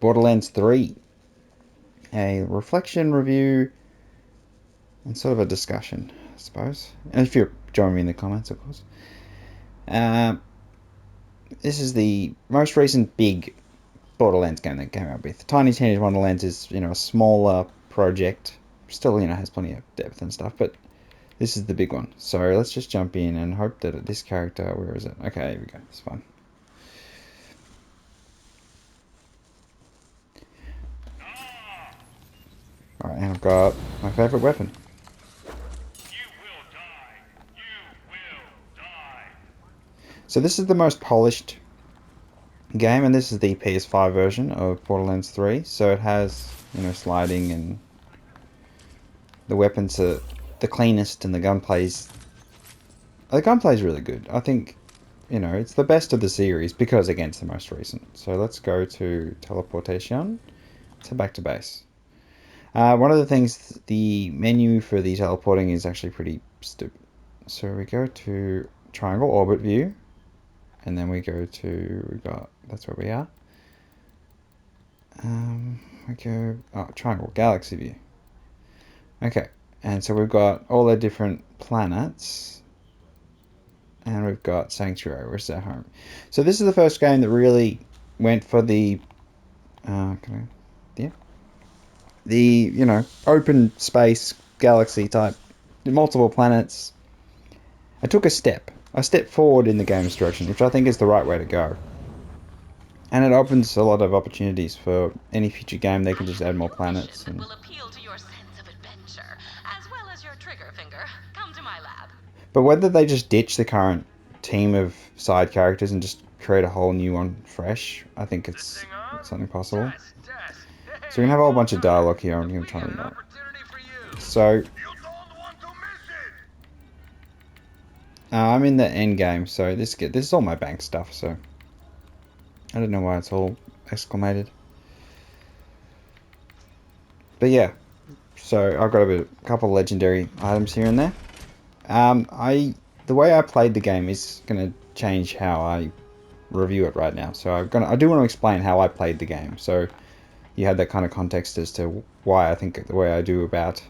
Borderlands 3. A reflection, review, and sort of a discussion, I suppose. And if you're joining me in the comments, of course. This is the most recent big Borderlands game that came out with. Tiny Teenage Wonderlands is, a smaller project. Still, has plenty of depth and stuff, but this is the big one. So let's just jump in and hope that this character, where is it? Okay, here we go. It's fine. Alright, and I've got my favourite weapon. So this is the most polished game, and this is the PS5 version of Borderlands 3. So it has, sliding, and the weapons are the cleanest, and the gunplay's really good. I think, it's the best of the series because, again, it's the most recent. So let's go to teleportation. Let's head back to base. One of the things, the menu for the teleporting is actually pretty stupid. So we go to triangle orbit view, and then we go to, that's where we are. We go, triangle galaxy view. Okay, and so we've got all the different planets, and we've got Sanctuary, which is our home. So this is the first game that really went for the, open space galaxy type, multiple planets. I took a step forward in the game's direction, which I think is the right way to go. And it opens a lot of opportunities for any future game. They can just add more planets. And will appeal to your sense of adventure, as well as your trigger finger. Come to my lab. But whether they just ditch the current team of side characters and just create a whole new one fresh, I think it's something possible. So we're going to have a whole bunch of dialogue here. I'm going to try and not. So I'm in the end game, so this is all my bank stuff, so I don't know why it's all exclamated. But yeah, so I've got a couple of legendary items here and there. The way I played the game is going to change how I review it right now. So I do want to explain how I played the game, so you had that kind of context as to why I think the way I do about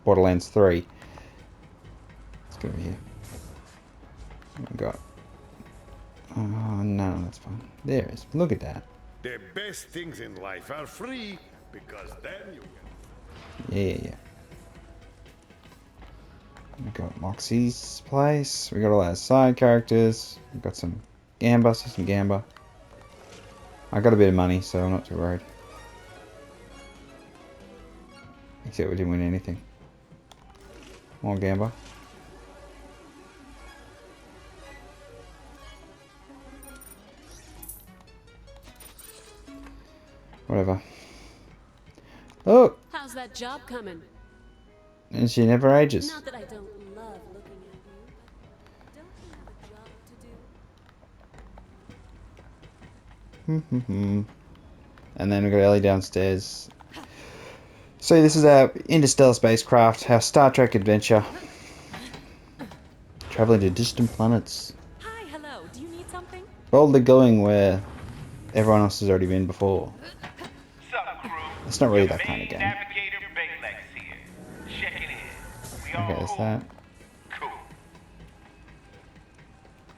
Borderlands 3. Let's go over here. What we got? Oh, no, that's fine. There it is. Look at that. The best things in life are free, because then you can... Yeah. We got Moxie's place. We got all our side characters. We got some Gamba, I got a bit of money, so I'm not too worried. Except we didn't win anything. More Gamba. Whatever. Oh! How's that job coming? And she never ages. Not that I don't love looking at you, but don't you have a job to do? And then we got Ellie downstairs. So this is our interstellar spacecraft, our Star Trek adventure. Traveling to distant planets. Hi, hello. Do you need something? Boldly going where everyone else has already been before. It's not really that kind of game. Okay, that's that.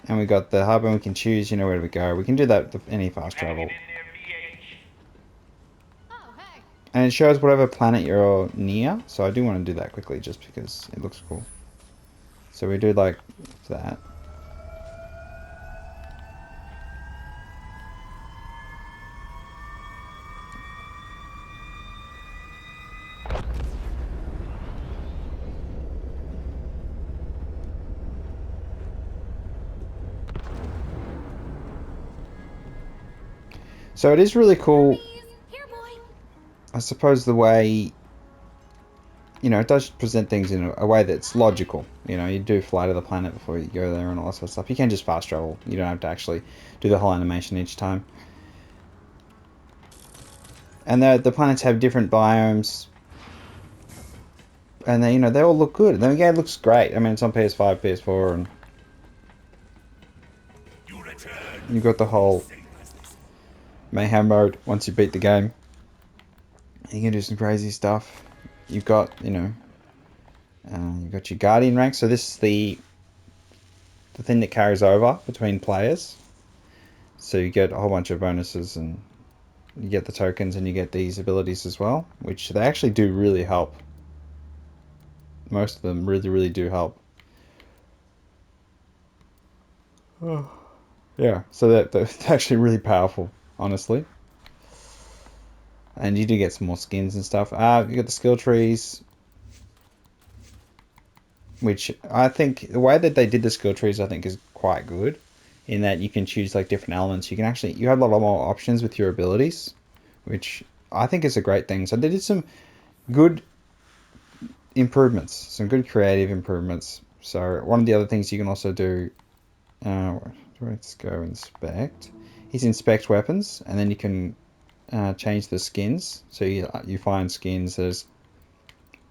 And we got the hub, and we can choose, where do we go. We can do that with any fast travel. And it shows whatever planet you're near, so I do want to do that quickly just because it looks cool. So we do like that. So it is really cool, I suppose, the way, it does present things in a way that's logical. You do fly to the planet before you go there and all that sort of stuff. You can just fast travel. You don't have to actually do the whole animation each time. And the planets have different biomes. And they all look good. The game looks great. I mean, it's on PS5, PS4, and you've got the whole mayhem mode once you beat the game. You can do some crazy stuff. You've got, you've got your guardian rank. So this is the thing that carries over between players. So you get a whole bunch of bonuses, and you get the tokens, and you get these abilities as well, which they actually do really help. Most of them really, really do help. Yeah, so that's actually really powerful, honestly. And you do get some more skins and stuff. You get the skill trees, which I think the way that they did the skill trees, I think, is quite good. In that you can choose like different elements. You have a lot more options with your abilities, which I think is a great thing. So they did some good improvements, some good creative improvements. So one of the other things you can also do, let's go inspect, is inspect weapons, and then you can change the skins. So you find skins. There's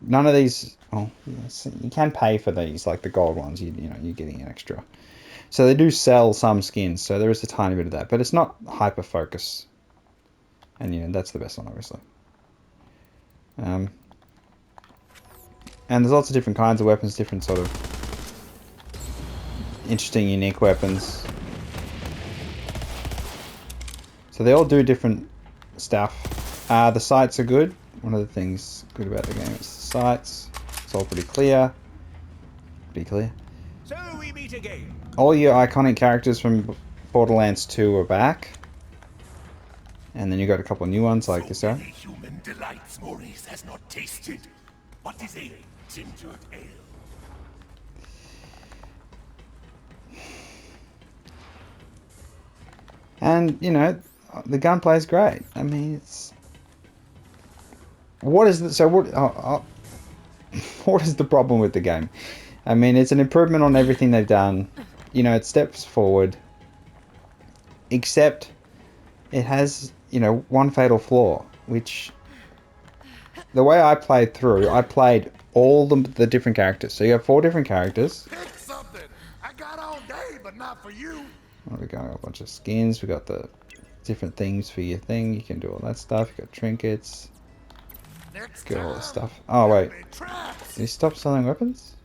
none of these. Oh, yes, you can pay for these, like the gold ones. You're getting an extra. So they do sell some skins. So there is a tiny bit of that, but it's not hyper focus. And that's the best one, obviously. And there's lots of different kinds of weapons, different sort of interesting, unique weapons. So they all do different stuff. The sights are good. One of the things good about the game is the sights. It's all pretty clear. So we meet again. All your iconic characters from Borderlands 2 are back. And then you got a couple of new ones like this guy. Human delights Maurice has not tasted. What is a gingered ale? And, the gunplay is great. I mean, it's... What is the... So what... what is the problem with the game? I mean, it's an improvement on everything they've done. It steps forward. Except it has, one fatal flaw, which... The way I played through, I played all the different characters. So you have 4 different characters. Pick something. I got all day, but not for you. We got a bunch of skins. We got the different things for your thing. You can do all that stuff. You got trinkets. Get all this stuff. Oh wait, did he stop selling weapons?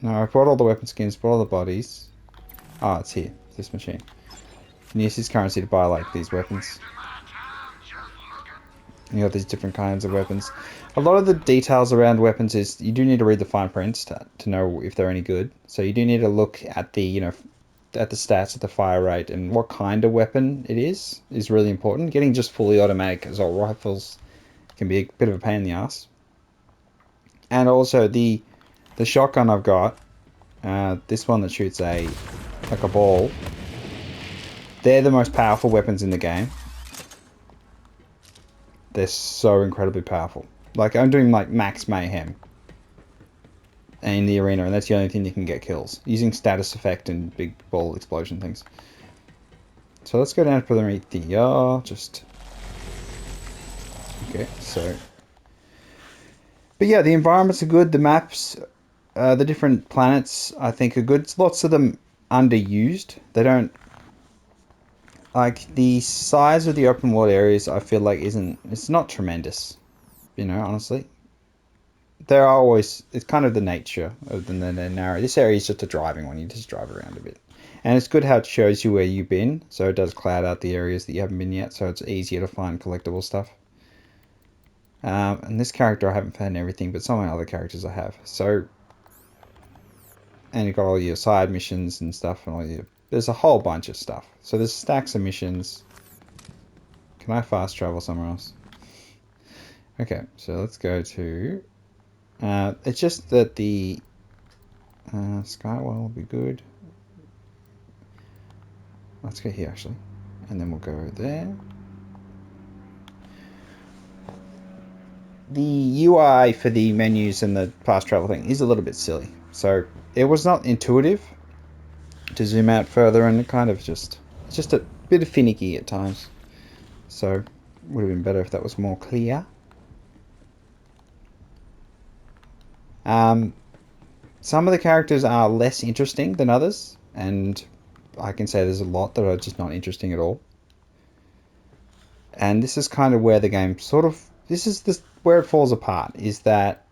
No, I bought all the weapon skins. Bought all the bodies. Oh, it's here. This machine. You can use this currency to buy like these weapons. You got these different kinds of weapons. A lot of the details around weapons is you do need to read the fine prints to know if they're any good. So you do need to look at the at the stats, at the fire rate, and what kind of weapon it is really important. Getting just fully automatic assault rifles can be a bit of a pain in the ass. And also the shotgun I've got, this one that shoots like a ball. They're the most powerful weapons in the game. They're so incredibly powerful. Like, I'm doing like max mayhem in the arena, and that's the only thing you can get kills, using status effect and big ball explosion things. So let's go down to preliminary theater. Okay, so... But yeah, the environments are good, the maps, the different planets, I think, are good. Lots of them underused. They don't... Like, the size of the open world areas, I feel like it's not tremendous, honestly. There are always, it's kind of the nature of the narrow. This area is just a driving one, you just drive around a bit. And it's good how it shows you where you've been, so it does cloud out the areas that you haven't been yet, so it's easier to find collectible stuff. And this character I haven't found everything, but some of my other characters I have. So, and you've got all your side missions and stuff, and there's a whole bunch of stuff. So there's stacks of missions. Can I fast travel somewhere else? Okay, so let's go to... it's just that the Skywell will be good. Let's go here, actually. And then we'll go there. The UI for the menus and the fast travel thing is a little bit silly. So it was not intuitive to zoom out further, and it kind of it's just a bit of finicky at times. So would have been better if that was more clear. Some of the characters are less interesting than others, and I can say there's a lot that are just not interesting at all. And this is kind of where the game sort of... This is where it falls apart, is that...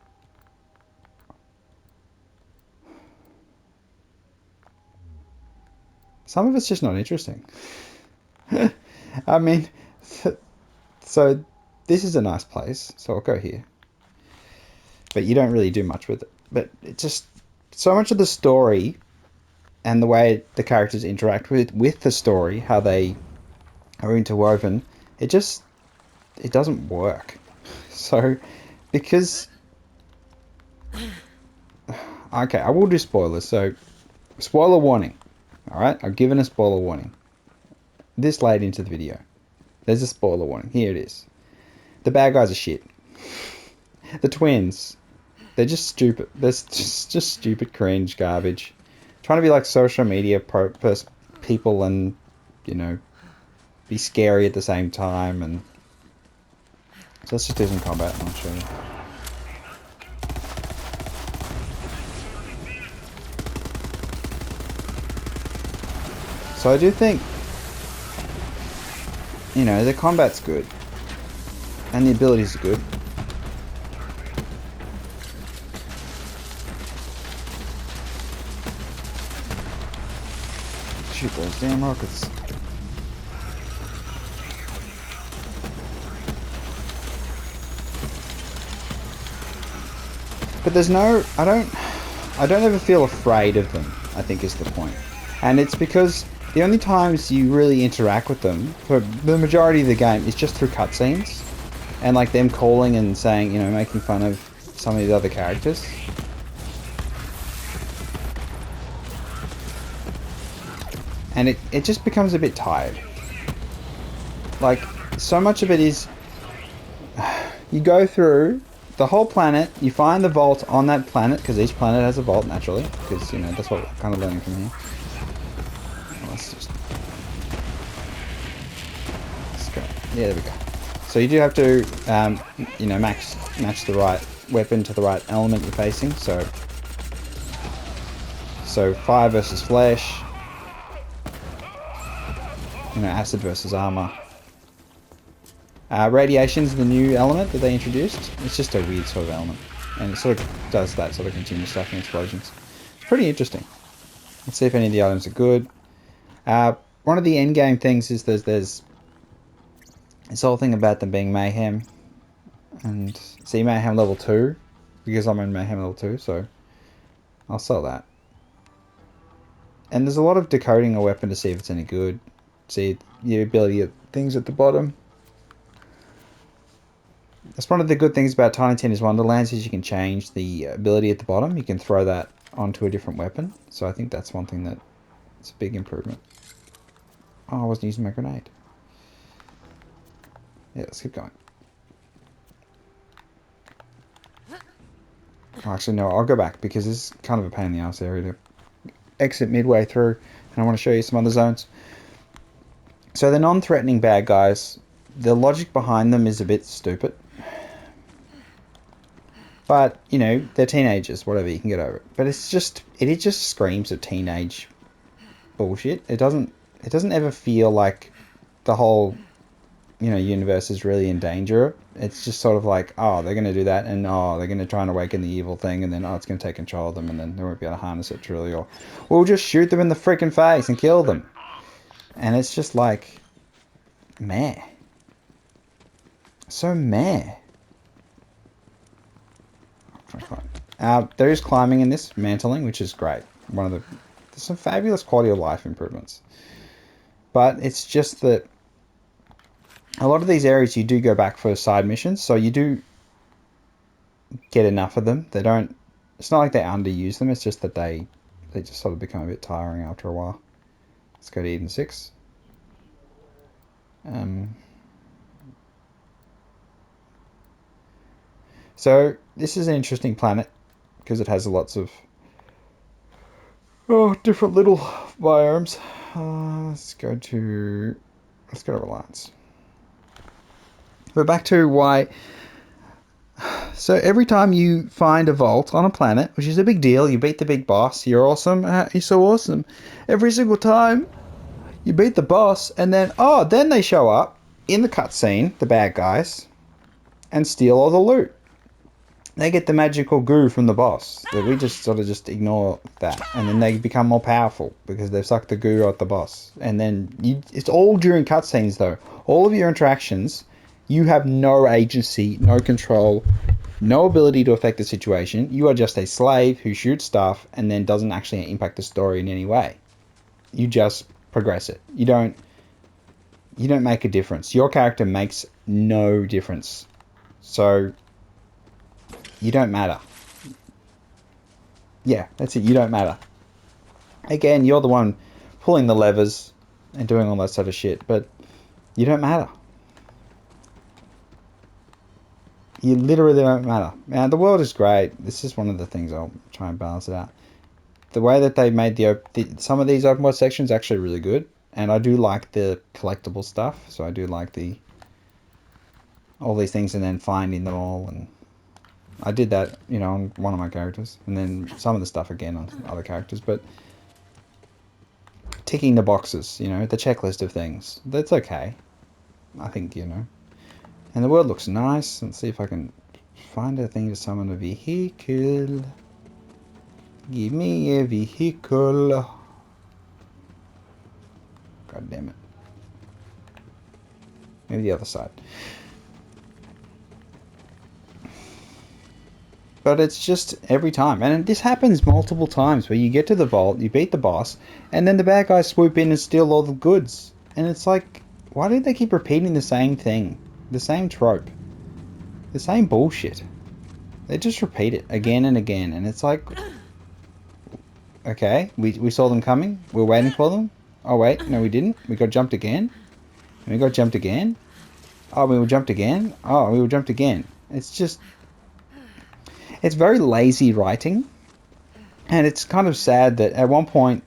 Some of it's just not interesting. I mean, so this is a nice place, so I'll go here. But you don't really do much with it. But it just... So much of the story and the way the characters interact with the story, how they are interwoven, it doesn't work. So, because... Okay, I will do spoilers. So, spoiler warning. Alright, I've given a spoiler warning. This late into the video. There's a spoiler warning. Here it is. The bad guys are shit. The twins. They're just stupid. They're just stupid cringe garbage. Trying to be like social media people and, you know, be scary at the same time. And so let's just do some combat and I'll show you. So I do think, you know, the combat's good. And the abilities are good. Shoot those damn rockets. But there's no, I don't ever feel afraid of them, I think is the point. And it's because the only times you really interact with them, for the majority of the game, is just through cutscenes. And like them calling and saying, you know, making fun of some of these other characters. And it just becomes a bit tired. Like, so much of it is... You go through the whole planet, you find the vault on that planet, because each planet has a vault, naturally. Because, you know, that's what we're kind of learning from here. Let's go. Yeah, there we go. So you do have to, you know, match the right weapon to the right element you're facing. So fire versus flesh. You know, acid versus armor. Radiation is the new element that they introduced. It's just a weird sort of element. And it sort of does that sort of continuous stuff in explosions. It's pretty interesting. Let's see if any of the items are good. One of the end game things is there's this whole thing about them being mayhem. And see mayhem level 2. Because I'm in mayhem level 2, so I'll sell that. And there's a lot of decoding a weapon to see if it's any good. See the ability of things at the bottom. That's one of the good things about Tiny Tina's Wonderlands is you can change the ability at the bottom. You can throw that onto a different weapon. So I think that's one thing that it's a big improvement. Oh, I wasn't using my grenade. Yeah, let's keep going. Oh, actually, no, I'll go back because this is kind of a pain in the ass area to exit midway through. And I want to show you some other zones. So the non-threatening bad guys, the logic behind them is a bit stupid. But, you know, they're teenagers, whatever, you can get over it. But it's just, it just screams of teenage bullshit. It doesn't ever feel like the whole, you know, universe is really in danger. It's just sort of like, oh, they're going to do that, and oh, they're going to try and awaken the evil thing, and then, oh, it's going to take control of them, and then they won't be able to harness it truly, or we'll just shoot them in the freaking face and kill them. And it's just like, meh. So meh. There is climbing in this, mantling, which is great. There's some fabulous quality of life improvements. But it's just that a lot of these areas you do go back for side missions, so you do get enough of them. They don't, it's not like they underuse them, it's just that they just sort of become a bit tiring after a while. Let's go to Eden 6. So this is an interesting planet because it has lots of different little biomes. Let's go to Reliance. But back to why. So every time you find a vault on a planet, which is a big deal, you beat the big boss. You're awesome. You're so awesome. Every single time you beat the boss, and then then they show up. in the cutscene, the bad guys, and steal all the loot. They get the magical goo from the boss. That we just sort of just ignore that, and then they become more powerful because they've sucked the goo out the boss. And then it's all during cutscenes though. All of your interactions, you have no agency, no control, no ability to affect the situation. You are just a slave who shoots stuff and then doesn't actually impact the story in any way. You just progress it. You don't make a difference. Your character makes no difference. So you don't matter. Yeah, that's it. You don't matter. Again, you're the one pulling the levers and doing all that sort of shit, but you don't matter. You literally don't matter. Man, the world is great. This is one of the things I'll try and balance it out. The way that they made some of these open world sections actually really good, and I do like the collectible stuff. So I do like all these things and then finding them all, and I did that, on one of my characters, and then some of the stuff again on other characters, but ticking the boxes, the checklist of things, that's okay. I think, And the world looks nice. Let's see if I can find a thing to summon a vehicle. Give me a vehicle. God damn it. Maybe the other side. But it's just every time. And this happens multiple times where you get to the vault, you beat the boss, and then the bad guys swoop in and steal all the goods. And it's like, why do they keep repeating the same thing? The same trope. The same bullshit. They just repeat it again and again. And it's like, okay, we saw them coming. We're waiting for them. Oh, wait, no, we didn't. We got jumped again. And we got jumped again. Oh, we were jumped again. Oh, we were jumped again. It's just... It's very lazy writing, and it's kind of sad that at one point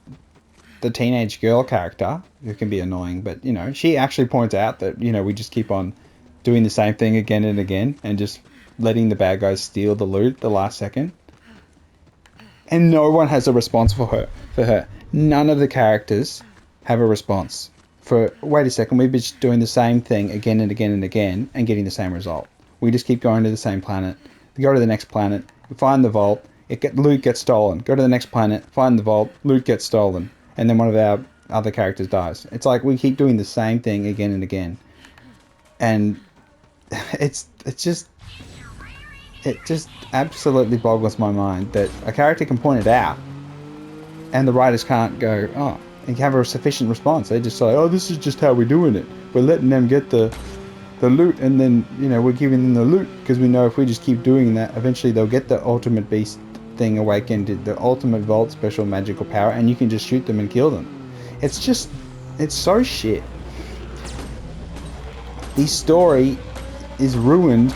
the teenage girl character, who can be annoying, but she actually points out that we just keep on doing the same thing again and again and just letting the bad guys steal the loot the last second, and no one has a response for her. None of the characters have a response for, wait a second, we've been just doing the same thing again and again and again and getting the same result. We just keep going to the same planet. We go to the next planet, we find the vault, loot gets stolen. Go to the next planet, find the vault, loot gets stolen. And then one of our other characters dies. It's like we keep doing the same thing again and again. And it just absolutely boggles my mind that a character can point it out and the writers can't go, oh, and have a sufficient response. They just say, oh, this is just how we're doing it. We're letting them get the loot, and then we're giving them the loot because we know if we just keep doing that, eventually they'll get the ultimate beast thing awakened, the ultimate vault special magical power, and you can just shoot them and kill them. It's so shit. The story is ruined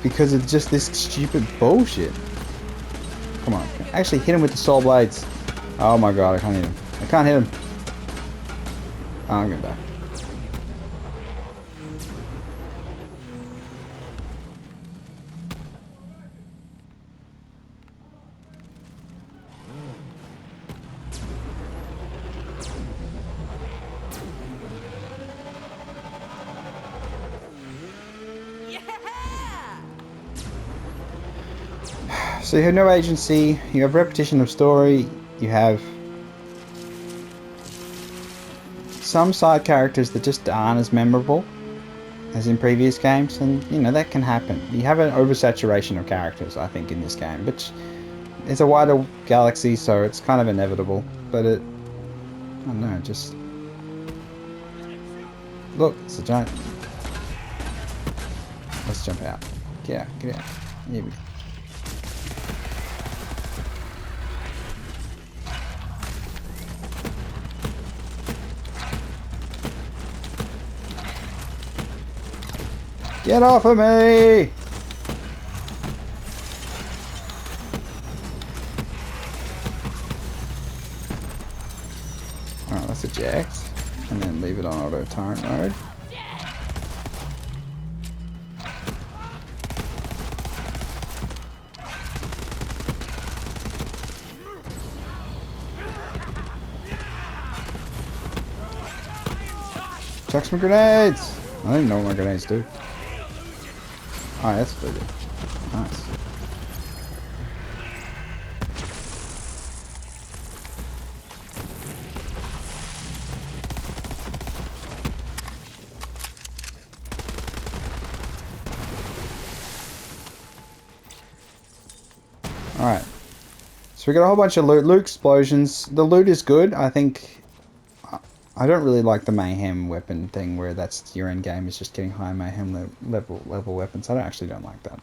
because of just this stupid bullshit. Come on, actually hit him with the soul blades. Oh my god, I can't hit him. I can't hit him. Oh, I'm gonna die. So you have no agency, you have repetition of story, you have some side characters that just aren't as memorable as in previous games, and that can happen. You have an oversaturation of characters, I think, in this game, but it's a wider galaxy, so it's kind of inevitable, but I don't know, just... Look, it's a giant... Let's jump out. Get out. Here we go. Get off of me! Alright, let's eject. And then leave it on auto turret mode. Chuck some grenades! I don't even know what my grenades do. Oh, that's what they do. Nice. Alright. So we got a whole bunch of loot. Loot explosions. The loot is good. I think... I don't really like the mayhem weapon thing where that's your end game is just getting high mayhem level weapons. I actually don't like that.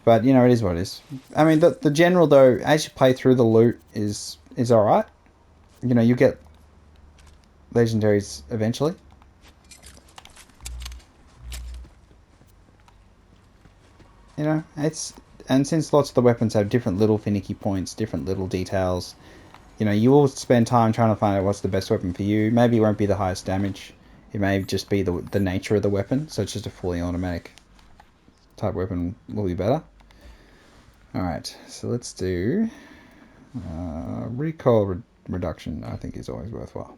But, you know, it is what it is. I mean, the general, though, as you play through the loot is alright. You know, you get legendaries eventually. You know, it's... And since lots of the weapons have different little finicky points, different little details, you know, you will spend time trying to find out what's the best weapon for you. Maybe it won't be the highest damage. It may just be the nature of the weapon. So it's just a fully automatic type weapon will be better. Alright, so let's do... recoil reduction, I think, is always worthwhile.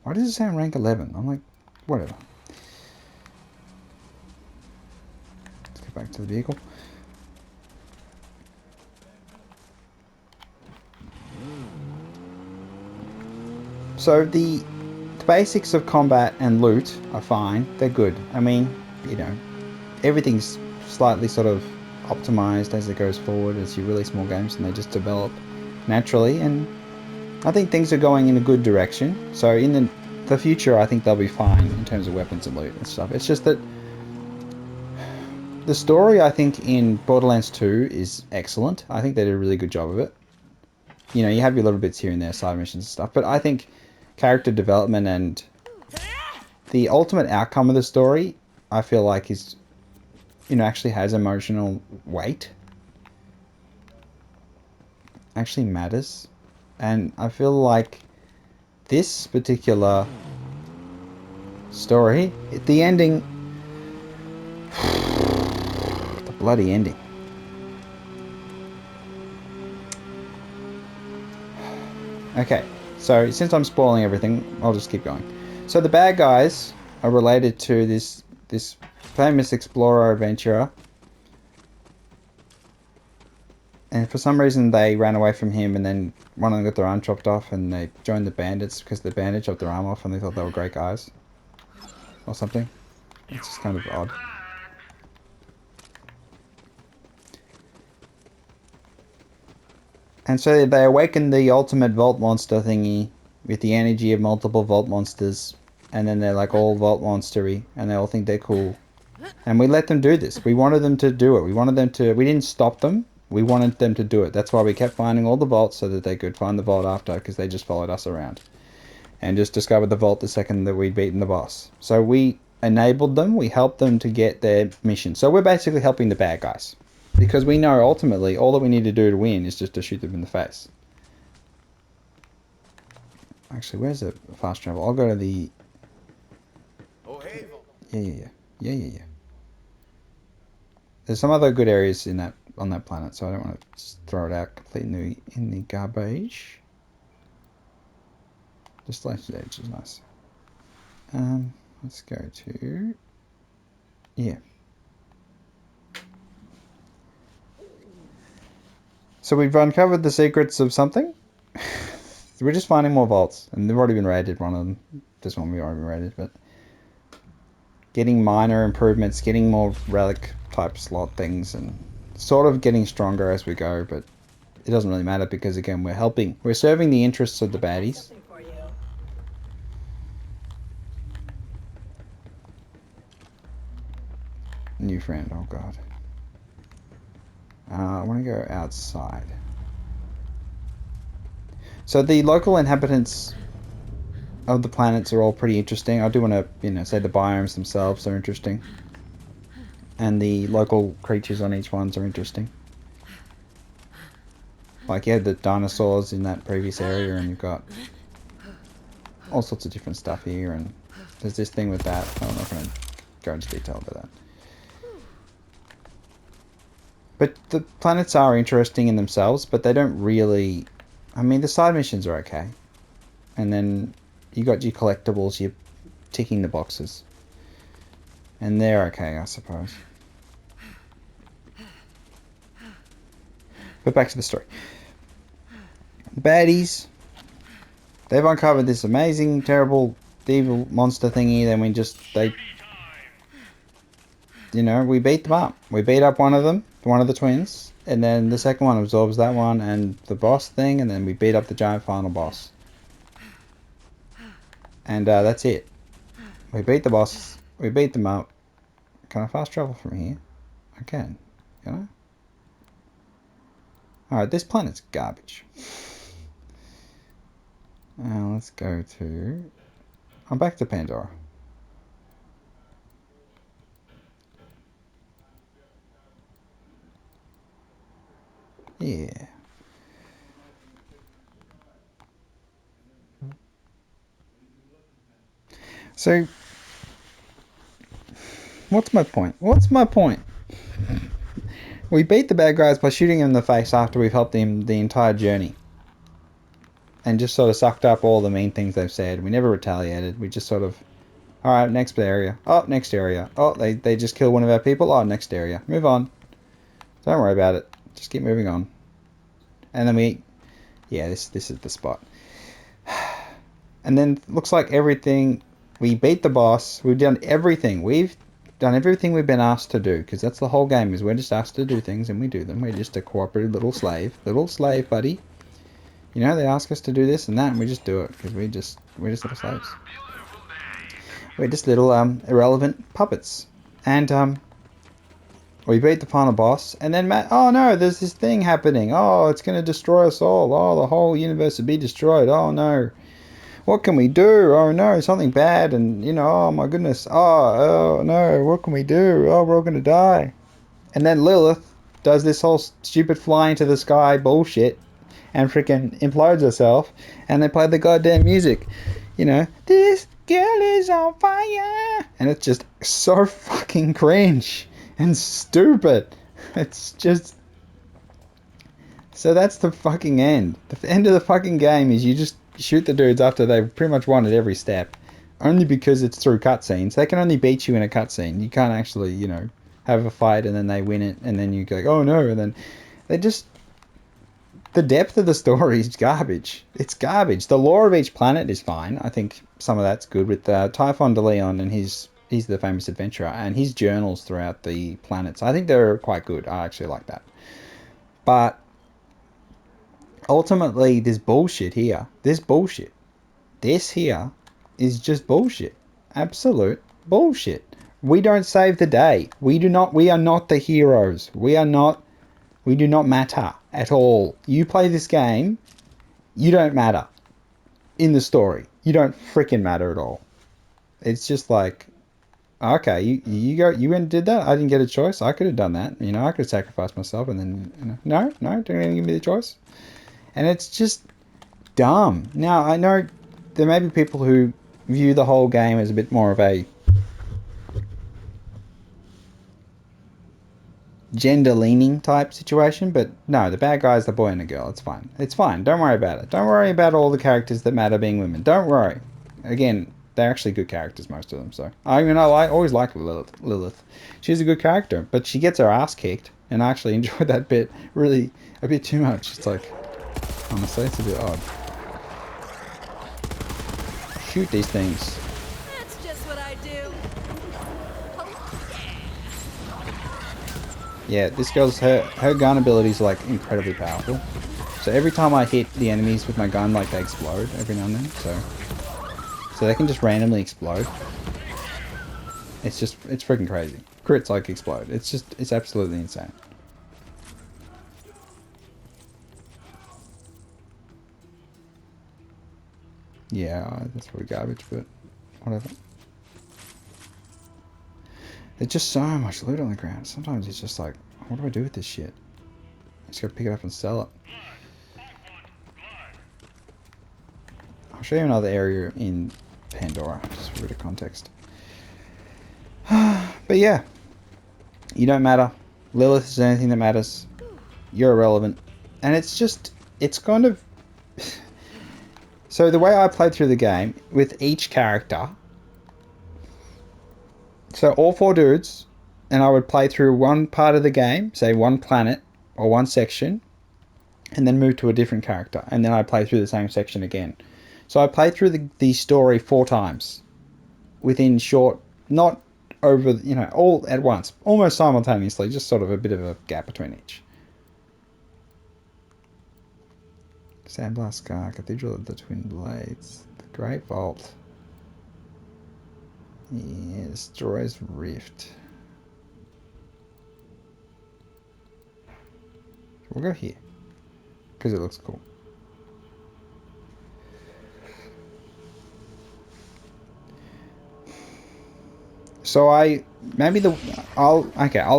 Why does it say rank 11? I'm like, whatever. Back to the vehicle. So the basics of combat and loot are fine. They're good. I mean, you know, everything's slightly sort of optimized as it goes forward as you release more games and they just develop naturally, and I think things are going in a good direction. So in the future, I think they'll be fine in terms of weapons and loot and stuff. It's just that the story, I think, in Borderlands 2 is excellent. I think they did a really good job of it. You know, you have your little bits here and there, side missions and stuff, but I think character development and the ultimate outcome of the story, I feel like is, you know, actually has emotional weight. Actually matters. And I feel like this particular story, the ending... bloody ending. Okay, so since I'm spoiling everything, I'll just keep going. So the bad guys are related to this famous explorer adventurer, and for some reason they ran away from him, and then one of them got their arm chopped off, and they joined the bandits because the bandits chopped their arm off, and they thought they were great guys, or something. It's just kind of odd. And so they awaken the ultimate vault monster thingy with the energy of multiple vault monsters. And then they're like all vault monstery. And they all think they're cool. And we let them do this. We wanted them to do it. We didn't stop them. We wanted them to do it. That's why we kept finding all the vaults so that they could find the vault after. Because they just followed us around. And just discovered the vault the second that we'd beaten the boss. So we enabled them. We helped them to get their mission. So we're basically helping the bad guys. Because we know, ultimately, all that we need to do to win is just to shoot them in the face. Actually, where's the fast travel? I'll go to the... Yeah. There's some other good areas in on that planet, so I don't want to just throw it out completely in the garbage. Just like the edge is nice. Let's go to... Yeah. So we've uncovered the secrets of something. We're just finding more vaults. And they've already been raided, one of them. This one we've already been raided, but... Getting minor improvements, getting more relic type slot things, and sort of getting stronger as we go, but it doesn't really matter because, again, we're serving the interests of the baddies. New friend, oh god. I want to go outside. So the local inhabitants of the planets are all pretty interesting. I do want to, you know, say the biomes themselves are interesting. And the local creatures on each ones are interesting. Like, you had the dinosaurs in that previous area, and you've got all sorts of different stuff here, and there's this thing with that. I'm not going to go into detail about that. But the planets are interesting in themselves, but they don't really... I mean, the side missions are okay. And then you got your collectibles, your ticking the boxes. And they're okay, I suppose. But back to the story. The baddies, they've uncovered this amazing, terrible, evil monster thingy. Then we beat them up. We beat up one of them, one of the twins. And then the second one absorbs that one and the boss thing. And then we beat up the giant final boss. And that's it. We beat the boss. We beat them up. Can I fast travel from here? I can. Can I? Alright, this planet's garbage. Let's go to... I'm back to Pandora. Yeah. So... What's my point? What's my point? We beat the bad guys by shooting him in the face after we've helped him the entire journey. And just sort of sucked up all the mean things they've said. We never retaliated. We just sort of... Alright, next area. Oh, next area. Oh, they just killed one of our people. Oh, next area. Move on. Don't worry about it. Just keep moving on. And then we... Yeah, this is the spot. And then looks like everything... We beat the boss. We've done everything. We've done everything we've been asked to do. Because that's the whole game, is we're just asked to do things and we do them. We're just a cooperative little slave. Little slave, buddy. You know, they ask us to do this and that and we just do it. Because we're just little slaves. We're just little irrelevant puppets. And we beat the final boss. And then oh no, there's this thing happening. Oh, it's going to destroy us all. Oh, the whole universe will be destroyed. Oh no. What can we do? Oh no, something bad. And you know, oh my goodness. Oh no, what can we do? Oh, we're all going to die. And then Lilith does this whole stupid flying to the sky bullshit. And freaking implodes herself. And they play the goddamn music. You know, this girl is on fire. And it's just so fucking cringe. And stupid. It's just... So that's the fucking end. The end of the fucking game is you just shoot the dudes after they've pretty much won at every step. Only because it's through cutscenes. They can only beat you in a cutscene. You can't actually, you know, have a fight and then they win it. And then you go, oh no. And then they just... The depth of the story is garbage. It's garbage. The lore of each planet is fine. I think some of that's good with Typhon de Leon and he's the famous adventurer and his journals throughout the planets. I think they're quite good. I actually like that. But ultimately, there's bullshit here. There's bullshit. This here is just bullshit. Absolute bullshit. We don't save the day. We are not the heroes. We do not matter at all. You play this game, you don't matter in the story. You don't freaking matter at all. It's just like, okay, you went and did that. I didn't get a choice. I could have done that. You know, I could have sacrificed myself and then, you know, no, don't even give me the choice. And it's just dumb. Now, I know there may be people who view the whole game as a bit more of a gender-leaning type situation, but no, the bad guy's the boy and the girl. It's fine. It's fine. Don't worry about it. Don't worry about all the characters that matter being women. Don't worry. Again, they're actually good characters, most of them. So I always liked Lilith. She's a good character, but she gets her ass kicked, and I actually enjoyed that bit really a bit too much. It's like, honestly, it's a bit odd. Shoot these things. That's just what I do. Yeah, this girl's her gun abilities are like incredibly powerful. So every time I hit the enemies with my gun, like they explode every now and then. So they can just randomly explode. It's freaking crazy. Crits like explode. It's absolutely insane. Yeah, that's probably garbage, but whatever. There's just so much loot on the ground. Sometimes it's just like, what do I do with this shit? I just gotta pick it up and sell it. I'll show you another area in Pandora, just for a bit of context. But yeah, you don't matter. Lilith is the only thing that matters. You're irrelevant. And it's kind of... So the way I played through the game, with each character, So all 4 dudes, and I would play through one part of the game, say one planet or one section, and then move to a different character, and then I play through the same section again. So I played through the story 4 times within short, not over, all at once, almost simultaneously, just sort of a bit of a gap between each. Sandblast Scar, Cathedral of the Twin Blades, the Great Vault. Yeah, Destroyer's Rift. We'll go here because it looks cool. So I'll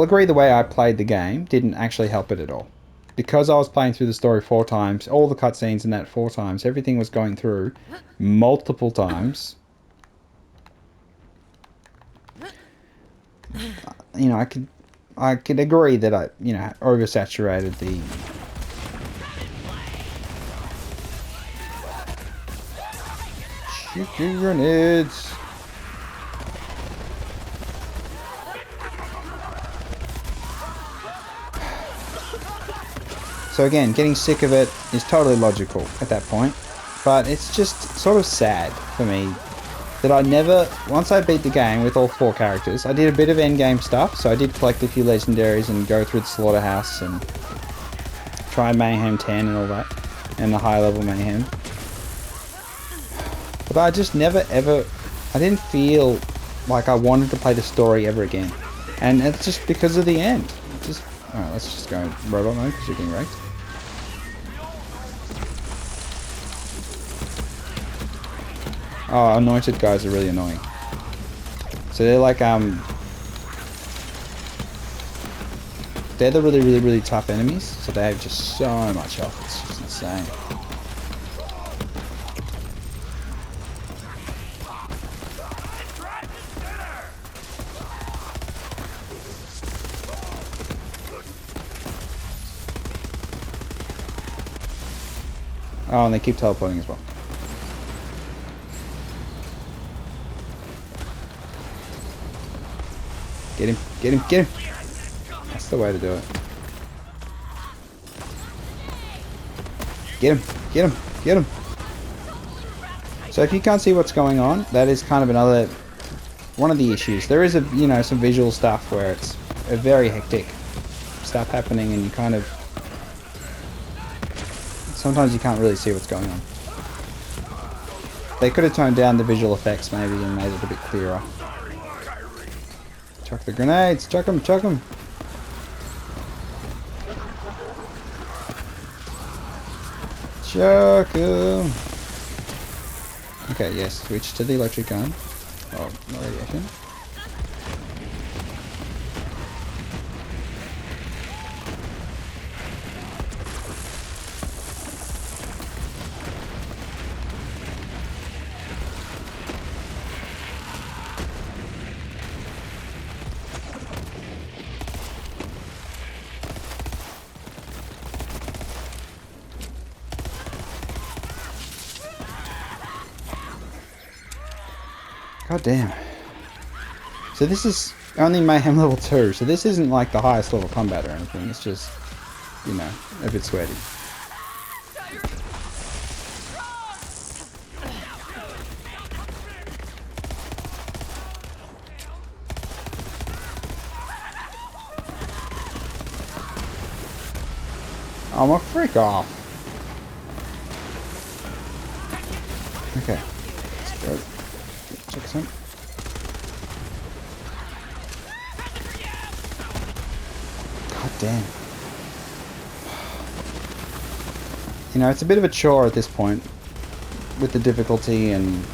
agree the way I played the game didn't actually help it at all. Because I was playing through the story 4 times, all the cutscenes in that 4 times, everything was going through multiple times. I could agree that I oversaturated the shooting grenades. So again, getting sick of it is totally logical at that point, but it's just sort of sad for me that I never, once I beat the game with all 4 characters, I did a bit of endgame stuff, so I did collect a few legendaries and go through the slaughterhouse and try Mayhem 10 and all that, and the high level Mayhem. But I just never ever, I didn't feel like I wanted to play the story ever again. And it's just because of the end. Alright, let's just go in robot mode because you're getting wrecked. Oh, anointed guys are really annoying. So they're like, they're the really, really, really tough enemies. So they have just so much health. It's just insane. Oh, and they keep teleporting as well. Get him, get him, get him! That's the way to do it. Get him, get him, get him! So if you can't see what's going on, that is kind of one of the issues. There is some visual stuff where it's a very hectic stuff happening and you kind of, sometimes you can't really see what's going on. They could have toned down the visual effects maybe and made it a bit clearer. Chuck the grenades! Chuck them! Chuck them! Chuck them! Okay, yes, switch to the electric gun. Oh, no radiation. God damn. So this is only Mayhem level 2, so this isn't like the highest level combat or anything, it's just, a bit sweaty. I'm a freak off. Okay, let's go. Check some. God damn. It's a bit of a chore at this point with the difficulty and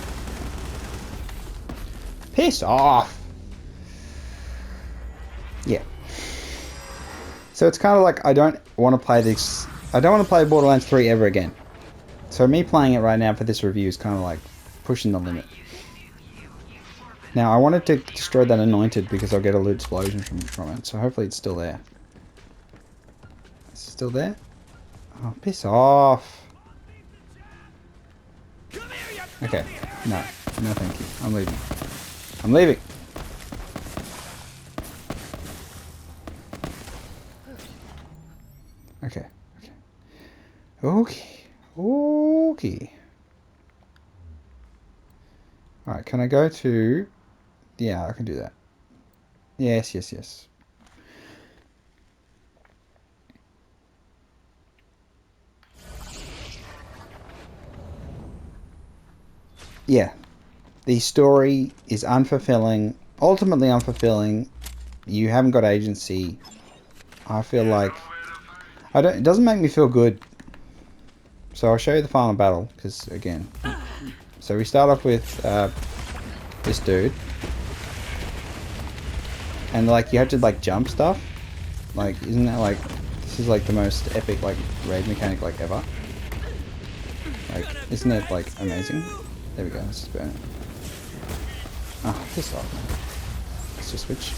piss off. Yeah. So it's kind of like I don't want to play this. I don't want to play Borderlands 3 ever again. So me playing it right now for this review is kind of like pushing the limit. Now, I wanted to destroy that anointed because I'll get a loot explosion from it, so hopefully it's still there. Is it still there? Oh, piss off. Okay, no thank you. I'm leaving. I'm leaving. Okay. Okay. Alright, can I go to... Yeah, I can do that. Yes, yes, yes. Yeah. The story is unfulfilling. Ultimately unfulfilling. You haven't got agency. I feel like... It doesn't make me feel good. So I'll show you the final battle, because, again... So we start off with this dude. And, like, you have to, like, jump stuff. Like, isn't that, like... This is, like, the most epic, like, raid mechanic, like, ever. Like, isn't it, like, amazing? There we go, let's just burn it. Oh, piss off, man. Let's just switch.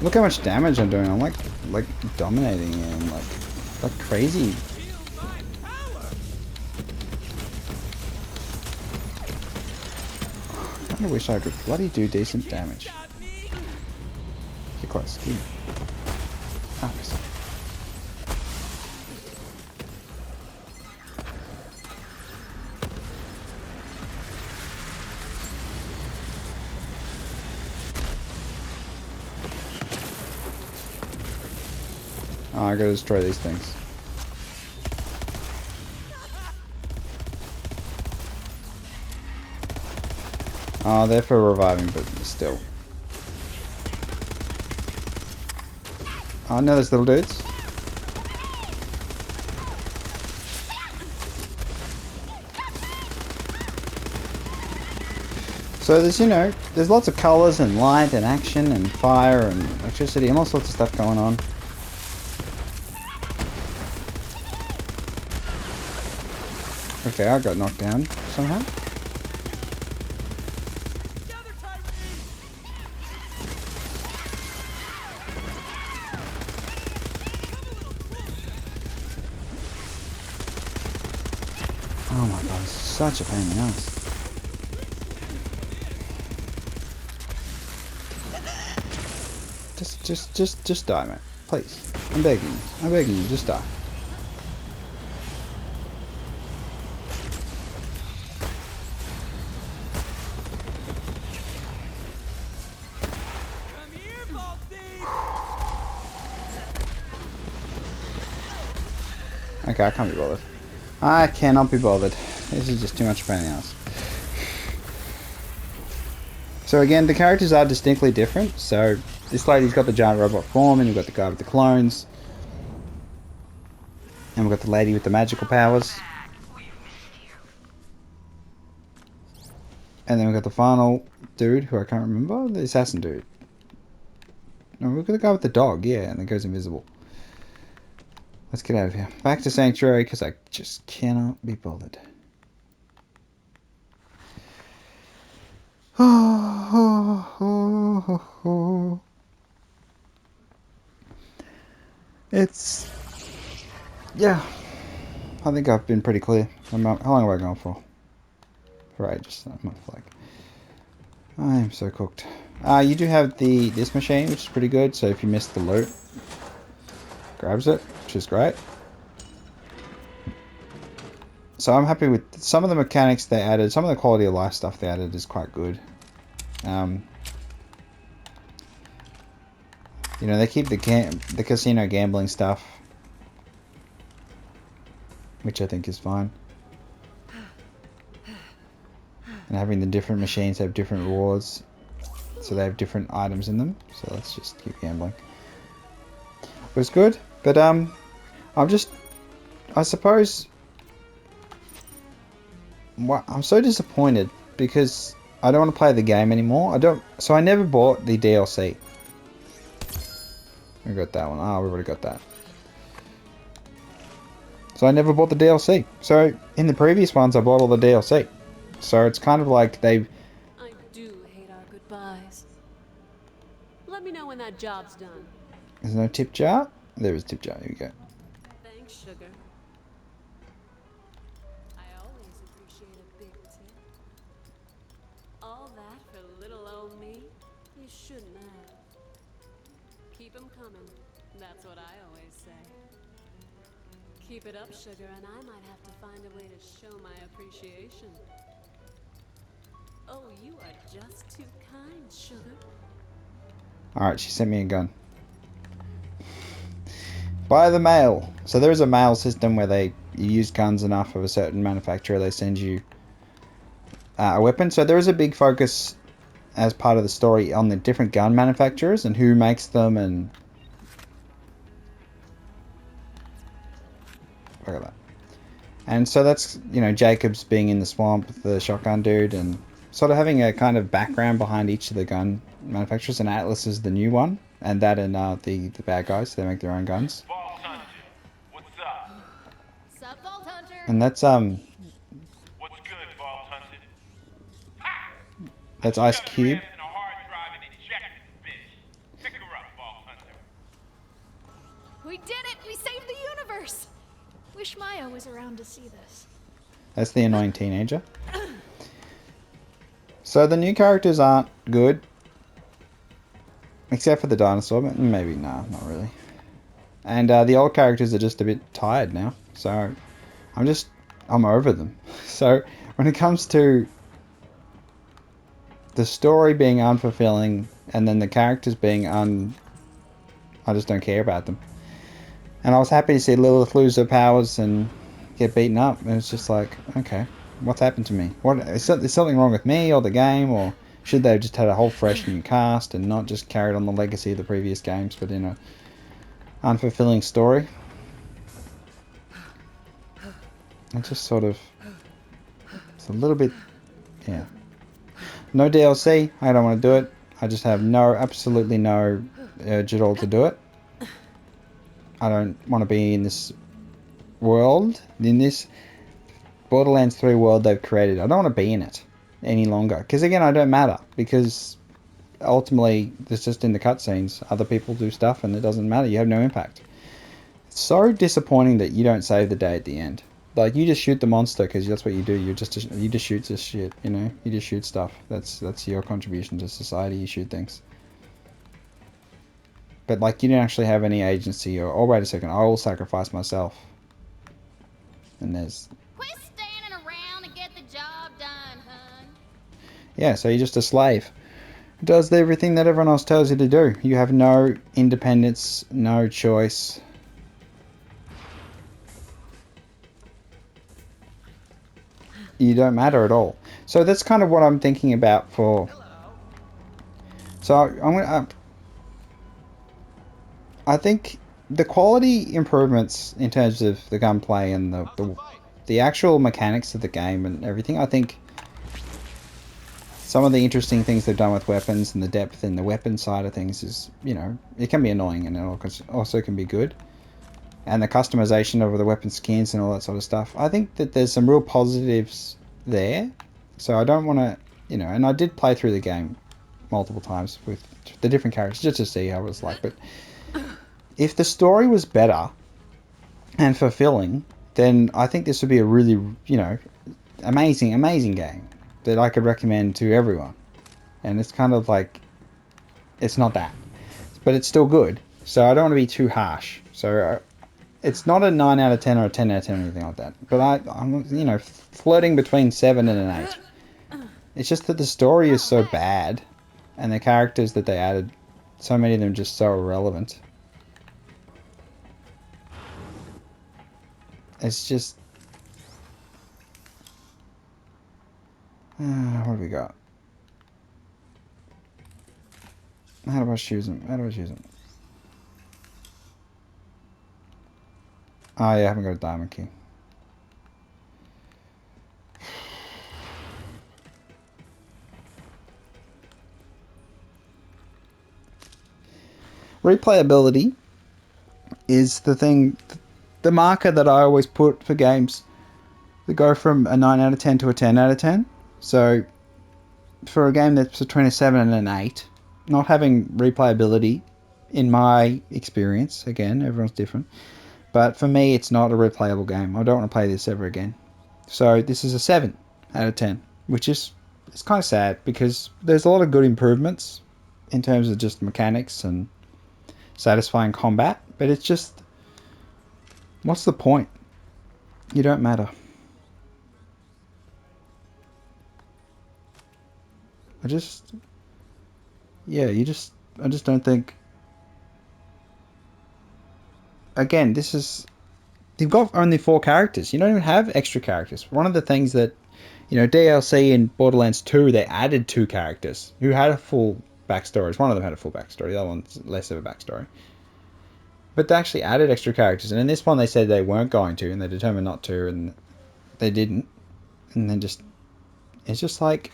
Look how much damage I'm doing. I'm, like dominating and, like crazy. I kinda wish I could bloody do decent damage. Get close. Give me. Ah, piss off. Oh, I gotta destroy these things. Oh, they're for reviving, but still. Oh, no, there's little dudes. So there's, you know, there's lots of colours and light and action and fire and electricity and all sorts of stuff going on. Okay, I got knocked down somehow. Oh my god, it's such a pain in the ass. Just die, mate. Please. I'm begging you. I'm begging you, just die. Okay, I can't be bothered. I cannot be bothered. This is just too much pain in the ass. So again, the characters are distinctly different. So this lady's got the giant robot form, and you've got the guy with the clones. And we've got the lady with the magical powers. And then we've got the final dude, who I can't remember. The assassin dude. No, we've got the guy with the dog, yeah, and it goes invisible. Let's get out of here. Back to Sanctuary, because I just cannot be bothered. It's... Yeah. I think I've been pretty clear. How long have I gone for? For ages. A month, like. I am so cooked. You do have this machine, which is pretty good. So if you miss the loot, grabs it, which is great. So I'm happy with some of the mechanics they added. Some of the quality of life stuff they added is quite good. You know, they keep the casino gambling stuff, which I think is fine. And having the different machines have different rewards, so they have different items in them. So let's just keep gambling. It was good, but I suppose, I'm so disappointed because I don't want to play the game anymore. So I never bought the DLC. We got that one. Ah, we've already got that. So I never bought the DLC. So in the previous ones, I bought all the DLC. So it's kind of like they've... I do hate our goodbyes. Let me know when that job's done. There's no tip jar? There is a tip jar. Here we go. Thanks, sugar. I always appreciate a big tip. All that for little old me? You shouldn't have. That's what I always say. Keep it up, sugar, and I might have to find a way to show my appreciation. Oh, you are just too kind, sugar. Alright, she sent me a gun. By the mail. So there is a mail system where you use guns enough of a certain manufacturer, they send you a weapon. So there is a big focus as part of the story on the different gun manufacturers and who makes them, and look at that. And so that's, you know, Jacobs being in the swamp, the shotgun dude, and sort of having a kind of background behind each of the gun manufacturers. And Atlas is the new one, and that and the bad guys, so they make their own guns. Vault Hunter, what's up? Sup, Vault Hunter? And that's What's good, Vault Hunter? Ha! that's Ice Shoved Cube. your ass in a hard drive and ejected the bitch. Pick her up, Vault Hunter. We did it! We saved the universe! Wish Maya was around to see this. That's the annoying teenager. So the new characters aren't good. Except for the dinosaur, but maybe, nah, not really. And the old characters are just a bit tired now. So I'm over them. So when it comes to the story being unfulfilling and then the characters being I just don't care about them. And I was happy to see Lilith lose her powers and get beaten up. And it's just like, okay, what's happened to me? Is something wrong with me or the game? Or should they have just had a whole fresh new cast and not just carried on the legacy of the previous games, but in a unfulfilling story? It just sort of... It's a little bit... Yeah. No DLC. I don't want to do it. I just have absolutely no urge at all to do it. I don't want to be in this world, in this Borderlands 3 world they've created. I don't want to be in it any longer. Because again, I don't matter. Because ultimately, it's just in the cutscenes. Other people do stuff and it doesn't matter. You have no impact. It's so disappointing that you don't save the day at the end. Like, you just shoot the monster because that's what you do. You just shoot this shit, you know? You just shoot stuff. That's your contribution to society. You shoot things. But, like, you don't actually have any agency or, oh, wait a second, I will sacrifice myself. And there's... Quit standing around and get the job done, hun. Yeah, so you're just a slave. Who does everything that everyone else tells you to do. You have no independence, no choice. You don't matter at all. So that's kind of what I'm thinking about for... So I'm going to... I think the quality improvements in terms of the gunplay and the actual mechanics of the game and everything, I think some of the interesting things they've done with weapons and the depth in the weapon side of things is, you know, it can be annoying and it also can be good. And the customization of the weapon skins and all that sort of stuff. I think that there's some real positives there. So I don't want to, you know, and I did play through the game multiple times with the different characters just to see how it was like, but if the story was better and fulfilling, then I think this would be a really, you know, amazing game that I could recommend to everyone. And it's kind of like, it's not that, but it's still good. So I don't want to be too harsh. So it's not a 9 out of 10 or a 10 out of 10 or anything like that. But I'm, you know, flirting between 7 and an 8. It's just that the story is so bad and the characters that they added, so many of them just so irrelevant. It's just... what do we got? How do I choose them? Oh yeah, I haven't got a diamond key. Replayability is the thing, the marker that I always put for games that go from a 9 out of 10 to a 10 out of 10. So for a game that's between a 7 and an 8, not having replayability, in my experience, again, everyone's different, but for me it's not a replayable game. I don't want to play this ever again. So this is a 7 out of 10, which is, it's kind of sad because there's a lot of good improvements in terms of just mechanics and satisfying combat, but it's just, what's the point? You don't matter. I just don't think. Again, this is, you've got only 4 characters. You don't even have extra characters. One of the things that, DLC in Borderlands 2, they added 2 characters who had a full backstory. One of them had a full backstory. The other one's less of a backstory. But they actually added extra characters, and in this one they said they weren't going to, and they determined not to, and they didn't. And then it's just like,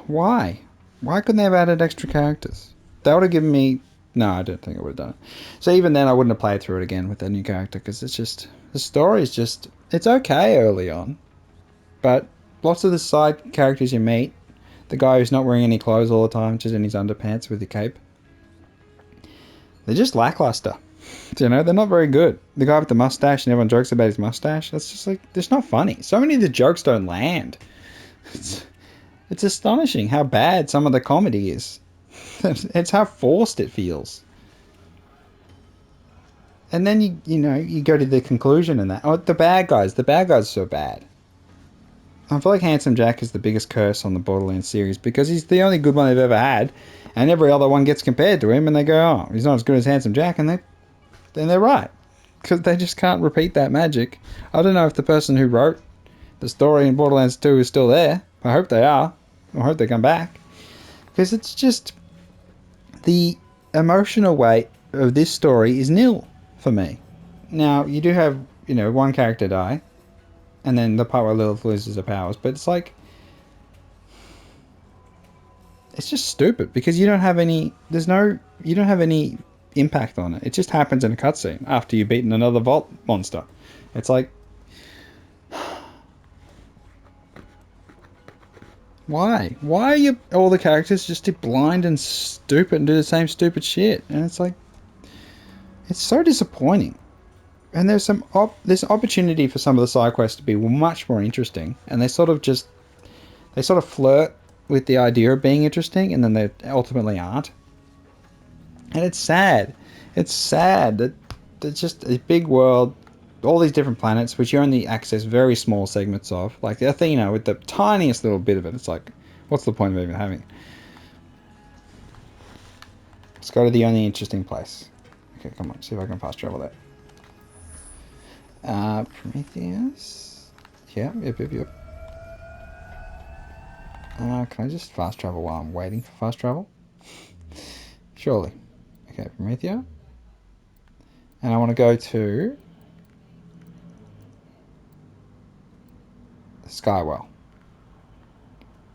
why? Why couldn't they have added extra characters? That would have given me... No, I don't think I would have done it. So even then, I wouldn't have played through it again with that new character, because it's just... The story is just... It's okay early on. But lots of the side characters you meet, the guy who's not wearing any clothes all the time, just in his underpants with the cape, they're just lackluster. They're not very good. The guy with the mustache, and everyone jokes about his mustache, that's just like... It's not funny. So many of the jokes don't land. It's astonishing how bad some of the comedy is. It's how forced it feels. And then you go to the conclusion and that. Oh, the bad guys are so bad. I feel like Handsome Jack is the biggest curse on the Borderlands series because he's the only good one they've ever had, and every other one gets compared to him, and they go, "Oh, he's not as good as Handsome Jack," and they're right, because they just can't repeat that magic. I don't know if the person who wrote the story in Borderlands 2 is still there. I hope they are. I hope they come back, because it's just the emotional weight of this story is nil for me. Now you do have one character die, and then the part where Lilith loses her powers, but it's like, it's just stupid because you don't have any. You don't have any impact on it. It just happens in a cutscene after you've beaten another vault monster. It's like, why? Why are all the characters just blind and stupid and do the same stupid shit? And it's like, it's so disappointing. And there's there's opportunity for some of the side quests to be much more interesting, and they sort of flirt with the idea of being interesting, and then they ultimately aren't. And it's sad. It's sad that there's just a big world, all these different planets, which you only access very small segments of. Like Athena, with the tiniest little bit of it. It's like, what's the point of even having it? Let's go to the only interesting place. Okay, come on, see if I can fast travel there. Prometheus. Yep. Can I just fast travel while I'm waiting for fast travel? Surely. Okay, Prometheus. And I want to go to Skywell.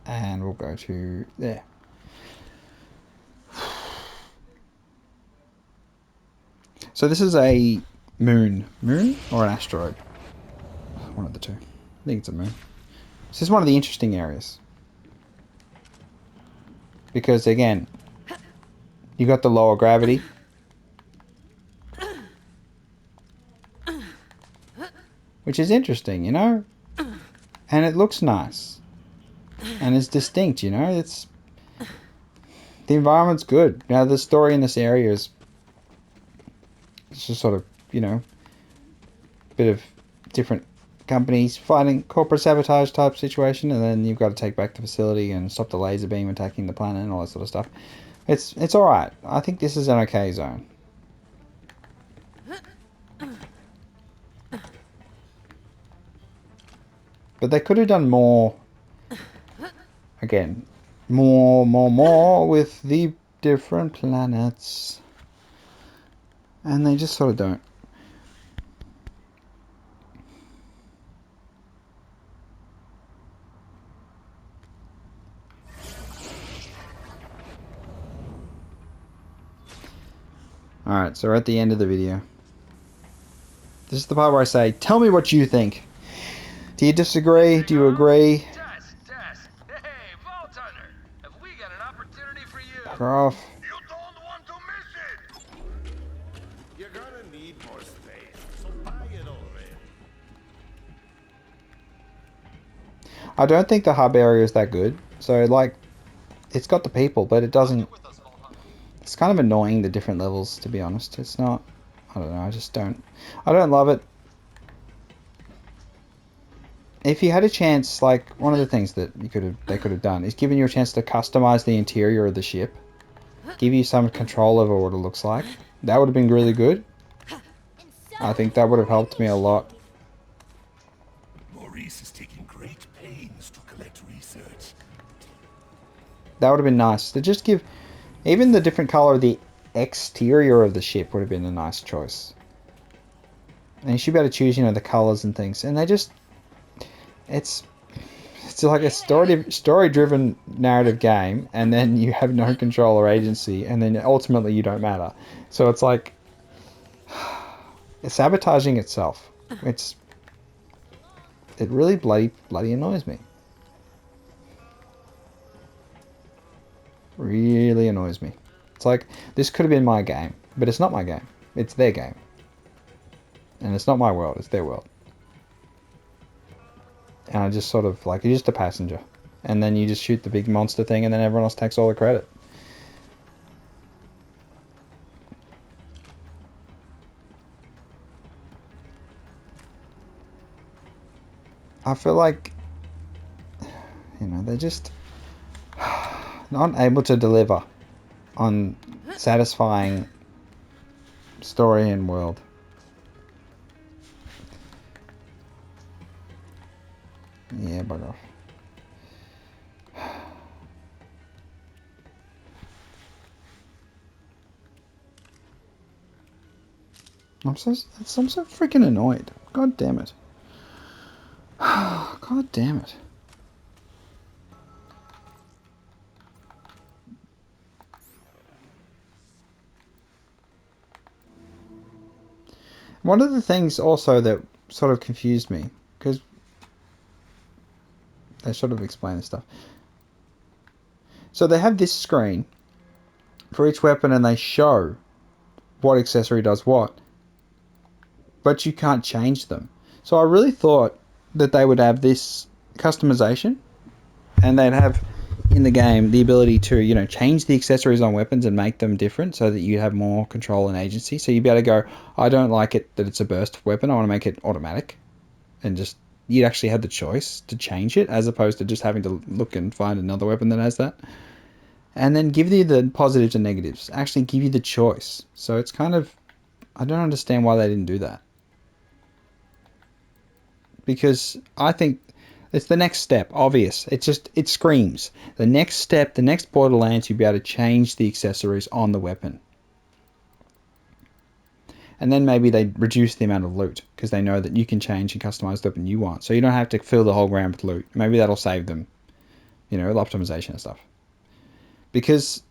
And we'll go to there. So this is a moon or an asteroid, one of the two. I think it's a moon. This is one of the interesting areas because again, you got the lower gravity, which is interesting, and it looks nice and it's distinct. It's the environment's good. Now the story in this area is just sort of bit of different companies fighting corporate sabotage type situation, and then you've got to take back the facility and stop the laser beam attacking the planet and all that sort of stuff. It's all right. I think this is an okay zone. But they could have done more. Again, more with the different planets, and they just sort of don't. Alright, so we're at the end of the video. This is the part where I say, tell me what you think. Do you disagree? Do you agree? Tess. Hey, Vault Hunter. Have we got an opportunity for you? Back off. You don't want to miss it! You're gonna need more space, so buy it already. I don't think the hub area is that good. So, like, it's got the people, but it doesn't. It's kind of annoying, the different levels, to be honest. It's not. I don't know. I don't love it. If you had a chance, like one of the things that they could have done is given you a chance to customize the interior of the ship, give you some control over what it looks like. That would have been really good. I think that would have helped me a lot. Maurice is taking great pains to collect research. That would have been nice to just give. Even the different color of the exterior of the ship would have been a nice choice. And you should be able to choose, you know, the colors and things. And they just, it's like a story-driven narrative game, and then you have no control or agency, and then ultimately you don't matter. So it's like it's sabotaging itself. It really bloody annoys me. Really annoys me. It's like this could have been my game, but it's not my game. It's their game, and it's not my world. It's their world. And I just sort of like, you're just a passenger. And then you just shoot the big monster thing, and then everyone else takes all the credit. I feel like, you know, they're just not able to deliver on satisfying story and world. Yeah, bugger off. I'm so freaking annoyed. God damn it. God damn it. One of the things also that sort of confused me, because they sort of explain this stuff. So they have this screen for each weapon, and they show what accessory does what, but you can't change them. So I really thought that they would have this customization, and they'd have in the game the ability to, you know, change the accessories on weapons and make them different so that you have more control and agency. So you'd be able to go, I don't like it that it's a burst weapon, I want to make it automatic, and just you'd actually have the choice to change it as opposed to just having to look and find another weapon that has that. And then give you the positives and negatives. Actually give you the choice. So it's kind of, I don't understand why they didn't do that. Because I think it's the next step, obvious. It screams. The next step, the next Borderlands, you'll be able to change the accessories on the weapon. And then maybe they reduce the amount of loot, because they know that you can change and customize the weapon you want. So you don't have to fill the whole ground with loot. Maybe that'll save them, you know, with optimization and stuff. Because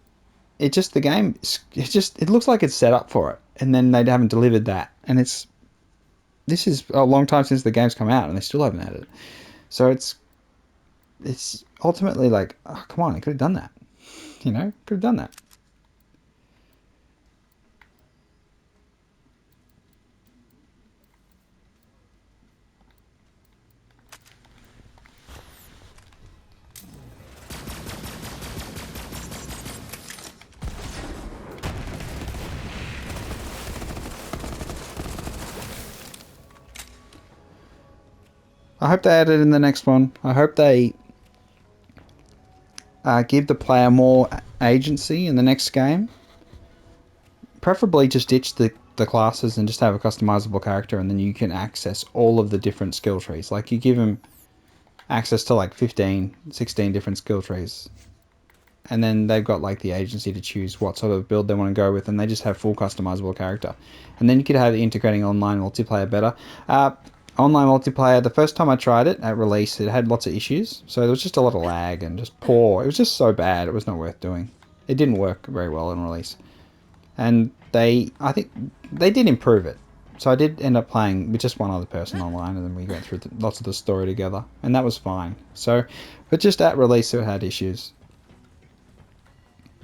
it just, the game, it looks like it's set up for it. And then they haven't delivered that. And this is a long time since the game's come out, and they still haven't had it. So it's ultimately like, oh, come on, they could have done that. You know, could have done that. I hope they add it in the next one. I hope they give the player more agency in the next game. Preferably just ditch the classes and just have a customizable character, and then you can access all of the different skill trees. Like, you give them access to like 15, 16 different skill trees. And then they've got like the agency to choose what sort of build they want to go with, and they just have full customizable character. And then you could have integrating online multiplayer better. Online multiplayer, the first time I tried it at release, it had lots of issues. So there was just a lot of lag and just poor. It was just so bad, it was not worth doing. It didn't work very well in release. And I think they did improve it. So I did end up playing with just one other person online, and then we went through lots of the story together, and that was fine. So, but just at release it had issues.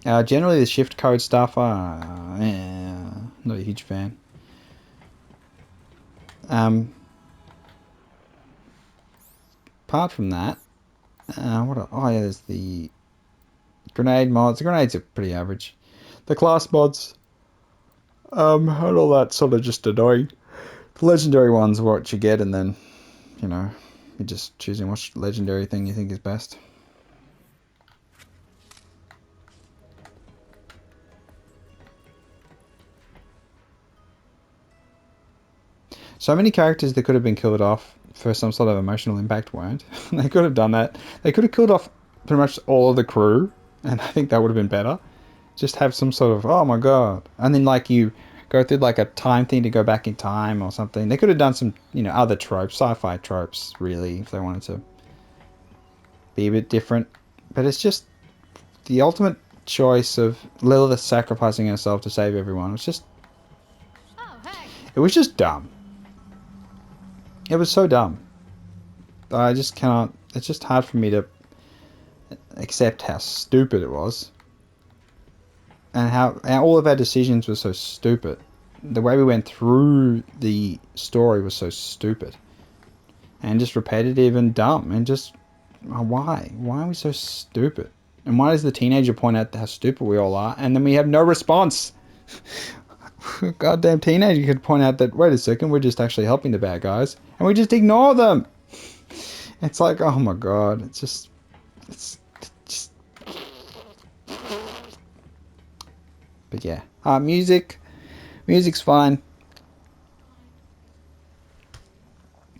Generally the shift code stuff, not a huge fan. Apart from that, oh yeah, there's the Grenade mods. The grenades are pretty average. The class mods, and all that sort of just annoying. The legendary ones are what you get, and then, you know, you're just choosing which legendary thing you think is best. So many characters that could have been killed off for some sort of emotional impact weren't. They could have done that. They could have killed off pretty much all of the crew, and I think that would have been better. Just have some sort of, oh my god. And then like you go through like a time thing to go back in time or something. They could have done some, you know, other tropes, sci-fi tropes, really, if they wanted to be a bit different. But it's just the ultimate choice of Lilith sacrificing herself to save everyone. It was just, Oh, hey. it was just dumb. It was so dumb. I just cannot, it's just hard for me to accept how stupid it was. And how all of our decisions were so stupid. The way we went through the story was so stupid. And just repetitive and dumb. And just, why? Why are we so stupid? And why does the teenager point out how stupid we all are? And then we have no response. Goddamn teenager could point out that, wait a second, we're just actually helping the bad guys. And we just ignore them. It's like, oh my god. It's just... But yeah. Music's fine.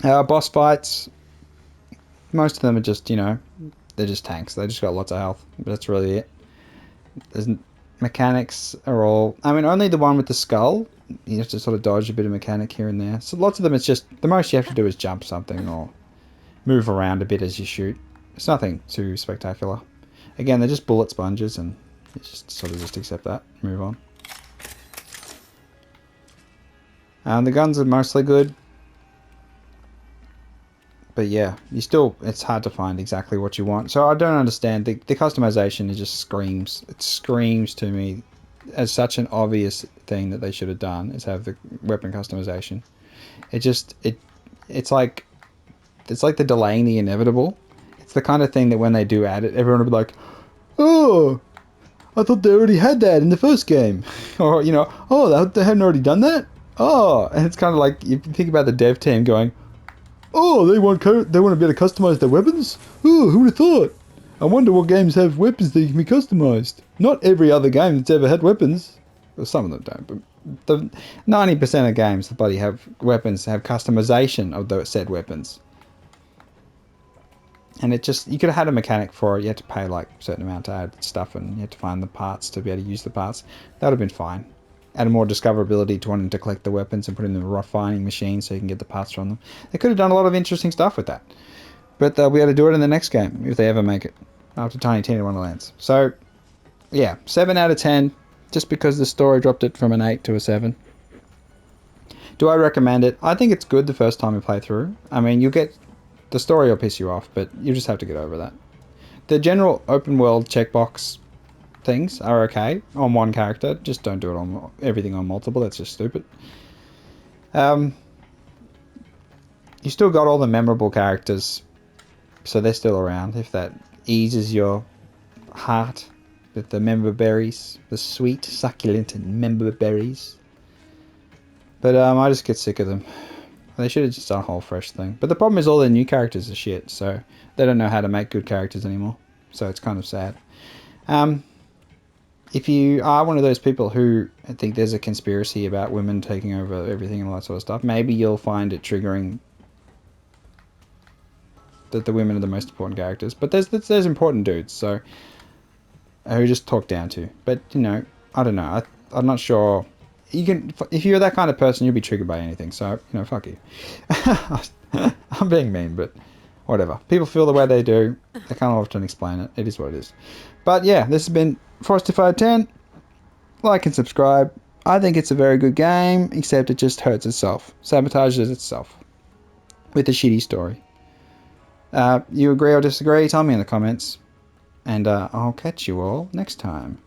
Boss fights. Most of them are just, you know, they're just tanks. They just got lots of health. But that's really it. There's mechanics are all... I mean, only the one with the skull. You have to sort of dodge a bit of mechanic here and there. So lots of them, it's just... The most you have to do is jump something or move around a bit as you shoot. It's nothing too spectacular. Again, they're just bullet sponges, and you just sort of just accept that. Move on. The guns are mostly good. But yeah, you still, it's hard to find exactly what you want. So I don't understand. The customization, it just screams. It screams to me as such an obvious thing that they should have done, is have the weapon customization. It's like they're delaying the inevitable. It's the kind of thing that when they do add it, everyone will be like, oh, I thought they already had that in the first game. Or, you know, oh, they hadn't already done that? Oh, and it's kind of like, you think about the dev team going, oh, they want to be able to customize their weapons? Oh, who would have thought? I wonder what games have weapons that can be customized. Not every other game that's ever had weapons. Well, some of them don't, but the 90% of games that bloody have weapons have customization of those said weapons. And it just, you could have had a mechanic for it. You had to pay like a certain amount to add stuff, and you had to find the parts to be able to use the parts. That would have been fine. Add more discoverability to wanting to collect the weapons and put in the refining machine so you can get the parts from them. They could have done a lot of interesting stuff with that. But they'll be able to do it in the next game, if they ever make it, after Tiny Tina Wonderlands. So, yeah, 7 out of 10, just because the story dropped it from an 8 to a 7. Do I recommend it? I think it's good the first time you play through. I mean, you get... The story will piss you off, but you just have to get over that. The general open world checkbox things are okay on one character. Just don't do it on everything on multiple. That's just stupid. You still got all the memorable characters, so they're still around. If that eases your heart with the member berries, the sweet, succulent member berries. But I just get sick of them. They should have just done a whole fresh thing. But the problem is all the new characters are shit, so they don't know how to make good characters anymore. So it's kind of sad. If you are one of those people who think there's a conspiracy about women taking over everything and all that sort of stuff, maybe you'll find it triggering that the women are the most important characters. But there's important dudes, so who just talk down to. But, you know, I don't know. I'm not sure... You can, if you're that kind of person, you'll be triggered by anything. So, you know, fuck you. I'm being mean, but whatever. People feel the way they do. They can't often explain it. It is what it is. But yeah, this has been Frosty510. 10. Like and subscribe. I think it's a very good game, except it just hurts itself. Sabotages itself. With a shitty story. You agree or disagree? Tell me in the comments. And I'll catch you all next time.